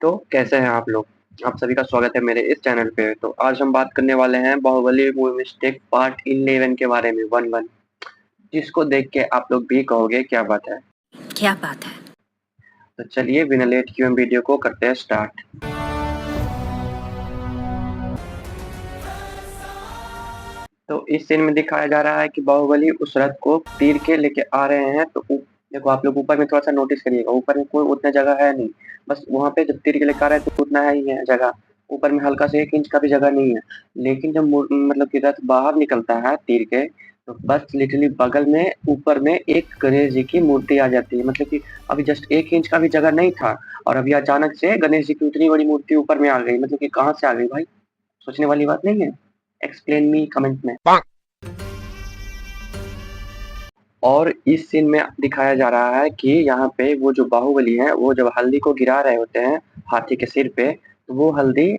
तो कैसे हैं आप लोग? आप सभी का स्वागत है मेरे इस चैनल पे। तो आज हम बात करने वाले हैं बाहुबली मूवी मिस्टेक पार्ट 11 के बारे में 11 जिसको देख के आप लोग भी कहोगे क्या बात है। क्या बात है। तो चलिए बिना लेट किए हम वीडियो को करते हैं स्टार्ट। तो इस सीन में दिखाया जा रहा है कि बाहुबली उस रथ को तीर के लेके आ रहे हैं। तो देखो आप लोग ऊपर में थोड़ा सा नोटिस करिएगा, ऊपर में कोई उतना जगह है नहीं, बस वहां पे जब तीर के लेके आ रहे हैं तो उतना ही है जगह। ऊपर में हल्का से 1 इंच का भी जगह नहीं है। लेकिन जब मतलब कि रथ बाहर निकलता है तीर के, तो बस लिटरली बगल में ऊपर में एक गणेश जी की मूर्ति आ जाती है। मतलब कि अभी जस्ट 1 इंच का भी जगह नहीं था और अभी अचानक से गणेश जी की उतनी बड़ी मूर्ति ऊपर में आ गई। मतलब कि कहाँ से आ गई भाई? सोचने वाली बात नहीं है? एक्सप्लेन मी कमेंट में। और इस सीन में दिखाया जा रहा है कि यहाँ पे वो जो बाहुबली है वो जब हल्दी को गिरा रहे होते हैं हाथी के सिर पे, तो वो हल्दी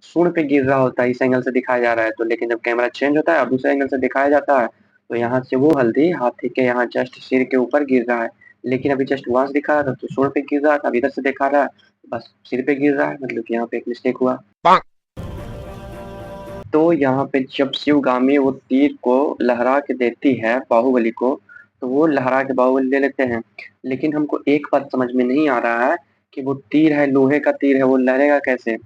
सूंड पे गिर रहा होता है। इस एंगल से दिखाया जा रहा है। तो लेकिन जब कैमरा चेंज होता है और दूसरे एंगल से दिखाया जाता है तो यहाँ से वो हल्दी हाथी के यहाँ जस्ट सिर के ऊपर गिर रहा है। लेकिन अभी जस्ट वहां से दिखा रहा था तो सूंड पे गिर रहा था, अब इधर से दिखा रहा है बस सिर पे गिर रहा है। मतलब कि यहाँ पे एक मिस्टेक हुआ। तो यहाँ पे जब शिवगामी वो तीर को लहरा के देती है बाहुबली को, तो वो लहरा के बाहुबली ले लेते हैं। लेकिन हमको एक बात समझ में नहीं आ रहा है कि वो तीर है, लोहे का तीर है, वो लहरेगा कैसे?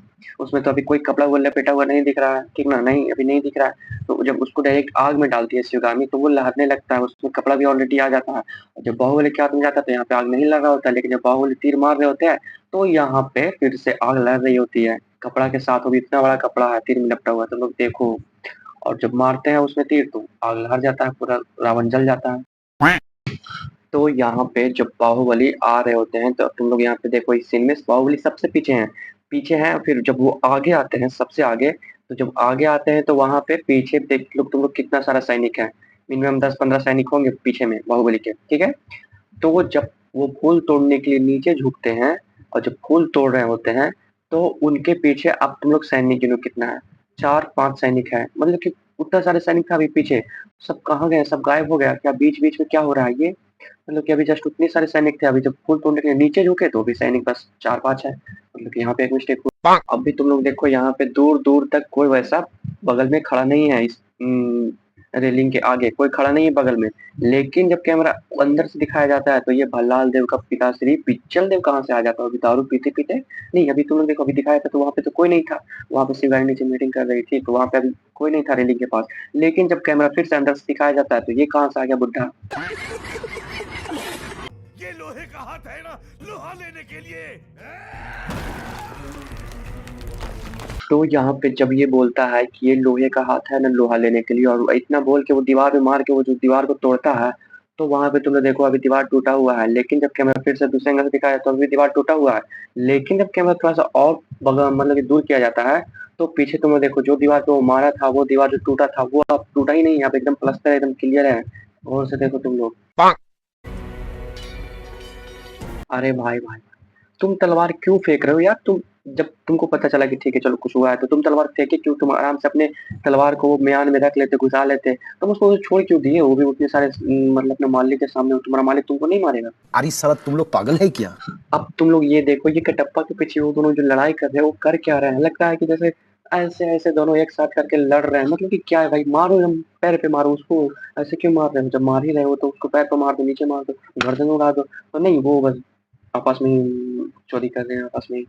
उसमें तो अभी कोई कपड़ा वो लपेटा हुआ नहीं दिख रहा है, ठीक ना? नहीं, अभी नहीं दिख रहा है। तो जब उसको डायरेक्ट आग में डालती है शिवगामी तो वो लहरने लगता है, उसमें कपड़ा भी ऑलरेडी आ जाता है। और जब बाहुबली के हाथ में जाता है तो यहाँ पे आग नहीं लगा होता है। लेकिन जब बाहुबली तीर मार रहे होते हैं तो यहाँ पे फिर से आग लहर रही होती है कपड़ा के साथ। वो भी इतना बड़ा कपड़ा है तीर में लपटा हुआ, तुम लोग देखो। और जब मारते हैं उसमें तीर तो आग लहर जाता है, पूरा रावण जल जाता है। तो यहाँ पे जब बाहुबली आ रहे होते हैं तो तुम लोग यहाँ पे देखो इस सीन में बाहुबली सबसे पीछे हैं। फिर जब वो आगे आते हैं सबसे आगे, तो जब आगे आते हैं तो वहां पे पीछे देख लो तुम लोग कितना सारा सैनिक है। मिनिमम 10-15 सैनिक होंगे पीछे में बाहुबली के, ठीक है। तो वो जब वो फूल तोड़ने के लिए नीचे झुकते हैं और जब फूल तोड़ रहे होते हैं तो उनके पीछे अब तुम लोग सैनिक गिनो कितना है, 4-5 सैनिक है। मतलब कि उतना सारे सैनिक था अभी पीछे, सब कहाँ गए? सब गायब हो गया क्या? बीच बीच में क्या हो रहा है ये? मतलब कि अभी जस्ट उतने सारे सैनिक थे, अभी जब फूल तोड़ने के लिए नीचे झुके तो अभी सैनिक बस 4-5 है। मतलब कि यहाँ पे एक मिस्टेक हुआ। अब भी तुम लोग देखो यहाँ पे दूर दूर तक कोई वैसा बगल में खड़ा नहीं है। इस रेलिंग के आगे कोई खड़ा नहीं है बगल में। लेकिन जब कैमरा अंदर से दिखाया जाता है तो ये भल्लाल देव का पिताश्री पिच्चल देव कहाँ से आ जाता है? अभी दारू पीते पीते नहीं। अभी तुम लोग देखो, अभी दिखाया था तो वहां पे तो कोई नहीं था। वहां पे शिवगामी नीचे मीटिंग कर रही थी तो वहां पे अभी कोई नहीं था रेलिंग के पास। लेकिन जब कैमरा फिर से अंदर से दिखाया जाता है तो ये कहाँ से आ गया बुड्ढा? ये लोहे का हाथ है ना, लोहा लेने के लिए। तो यहाँ पे जब ये बोलता है कि ये लोहे का हाथ है ना लोहा लेने के लिए, और इतना बोल के वो दीवार में मार के वो जो दीवार को तोड़ता है, तो वहां पे तुमने देखो अभी दीवार टूटा हुआ है। लेकिन जब कैमरा फिर से दूसरे एंगल से दिखाया तो अभी दीवार टूटा हुआ है। लेकिन जब कैमरा थोड़ा सा और बगल मतलब कि दूर किया जाता है तो पीछे तुमने देखो जो दीवार पे वो मारा था, वो दीवार जो टूटा था वो अब टूटा ही नहीं है, अब एकदम प्लस्तर एकदम क्लियर है। और से देखो तुम लोग। अरे भाई भाई, तुम तलवार क्यों फेंक रहे हो यार? तुम जब तुमको पता चला कि ठीक है चलो कुछ हुआ है तो तुम तलवार फेंके क्यों? तुम आराम से अपने तलवार को वो म्यान में रख लेते, घुसा लेते। तुम उसको छोड़ क्यों दिए? वो भी उतने सारे मतलब अपने मालिक के सामने। तुम्हारा मालिक तुमको नहीं मारेगा? अरे साला तुम लोग पागल है क्या? अब तुम लोग ये देखो, ये कटप्पा के पीछे वो दोनों जो लड़ाई कर रहे हैं वो कर क्या रहे हैं? लगता है कि जैसे ऐसे ऐसे दोनों एक साथ करके लड़ रहे हैं। मतलब कि क्या है भाई? मारो एकदम पैर पे मारो उसको। ऐसे क्यों मार रहे हो? जब मार ही रहे हो तो उसको पैर पे मार दो, नीचे मार दो, गर्दन उड़ा दो। तो नहीं, वो बस आपस में ही चोरी कर रहे हैं आपस में ही।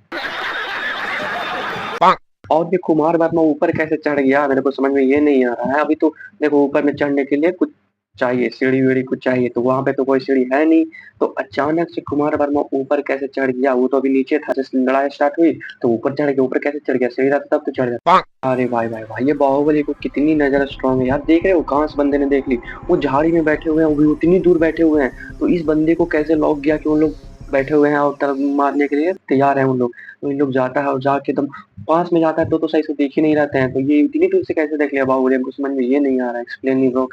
और ये कुमार वर्मा ऊपर कैसे चढ़ गया मेरे को समझ में ये नहीं आ रहा है। अभी तो देखो ऊपर में चढ़ने के लिए कुछ चाहिए, सीढ़ी वीढ़ी कुछ चाहिए, तो वहां पे तो कोई सीढ़ी है नहीं। तो अचानक से कुमार वर्मा ऊपर कैसे चढ़ गया? वो तो अभी नीचे था, जैसे लड़ाई स्टार्ट हुई तो ऊपर चढ़ गया। ऊपर कैसे चढ़ गया? सीढ़ी रहता तब तो चढ़ जाता। अरे भाई भाई भाई, ये बाहुबली को कितनी नजर स्ट्रॉन्ग है यार। देख रहे हो कहाँ से बंदे ने देख ली? वो झाड़ी में बैठे हुए हैं, वो भी उतनी दूर बैठे हुए हैं। तो इस बंदे को कैसे लॉक गया कि उन लोग बैठे हुए हैं और तरफ मारने के लिए तैयार है उन लोग। तो इन लोग जाता है और जाके एकदम पास में जाता है तो सही से देख ही नहीं रहते हैं। तो ये इतनी दूर से कैसे देख लिया बाहुबली? हमको समझ में ये नहीं आ रहा है। एक्सप्लेन नहीं ब्रो।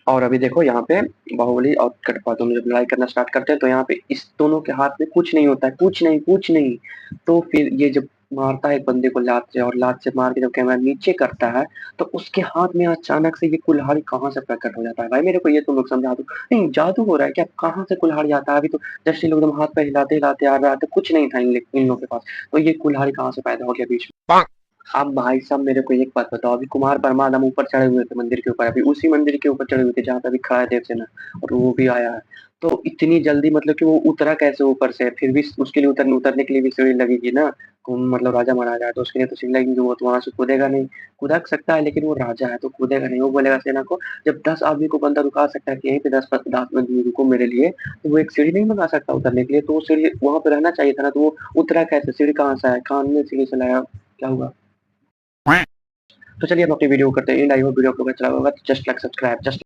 और अभी देखो यहाँ पे बाहुबली और कटप्पा दोनों जब लड़ाई करना स्टार्ट करते हैं तो यहाँ पे इस दोनों के हाथ में कुछ नहीं होता है, कुछ नहीं कुछ नहीं। तो फिर ये जब मारता है एक बंदे को लात से, और लात से मार के जब कैमरा नीचे करता है तो उसके हाथ में अचानक से ये कुल्हाड़ी कहाँ से प्रकट हो जाता है? भाई मेरे को ये तुम लोग समझा दो। नहीं, जादू हो रहा है क्या? कहाँ से कुल्हाड़ी आता है? अभी तो जस्ट ये लोग एकदम हाथ पे हिलाते-हिलाते आ रहा था, कुछ नहीं था इन लोगों के पास। तो ये कुल्हाड़ी कहाँ से पैदा हो गया बीच में? अब भाई साहब मेरे को एक बात बताओ, अभी कुमार परमाद हम ऊपर चढ़े हुए थे मंदिर के ऊपर, अभी उसी मंदिर के ऊपर चढ़े हुए थे जहाँ पे अभी खड़ा है देवसेना, और वो भी आया है। तो इतनी जल्दी मतलब कि वो उतरा कैसे ऊपर से? फिर भी उसके लिए उतरने के लिए भी सीढ़ी लगेगी ना। मतलब राजा महाराजा है तो उसके लिए तो सीढ़ी लगेगी, वो तो वहां से कूदेगा नहीं। कूद सकता है लेकिन वो राजा है तो कूदेगा नहीं। वो बोलेगा सेना को, जब 10 आदमी को बंदा रुका सकता है कि यहीं पे 10 आदमी रुको मेरे लिए, तो वो एक सीढ़ी नहीं मंगा सकता उतरने के लिए? तो वो सीढ़ी वहां पे रहना चाहिए था ना। तो वो उतरा कैसे? सीढ़ी कहाँ से आया? खान ने सीढ़ी से लाया, क्या हुआ? तो चलिए हम अपनी वीडियो करते हैं एंड। आई होप वीडियो आपको अच्छा लगा होगा। Just like subscribe just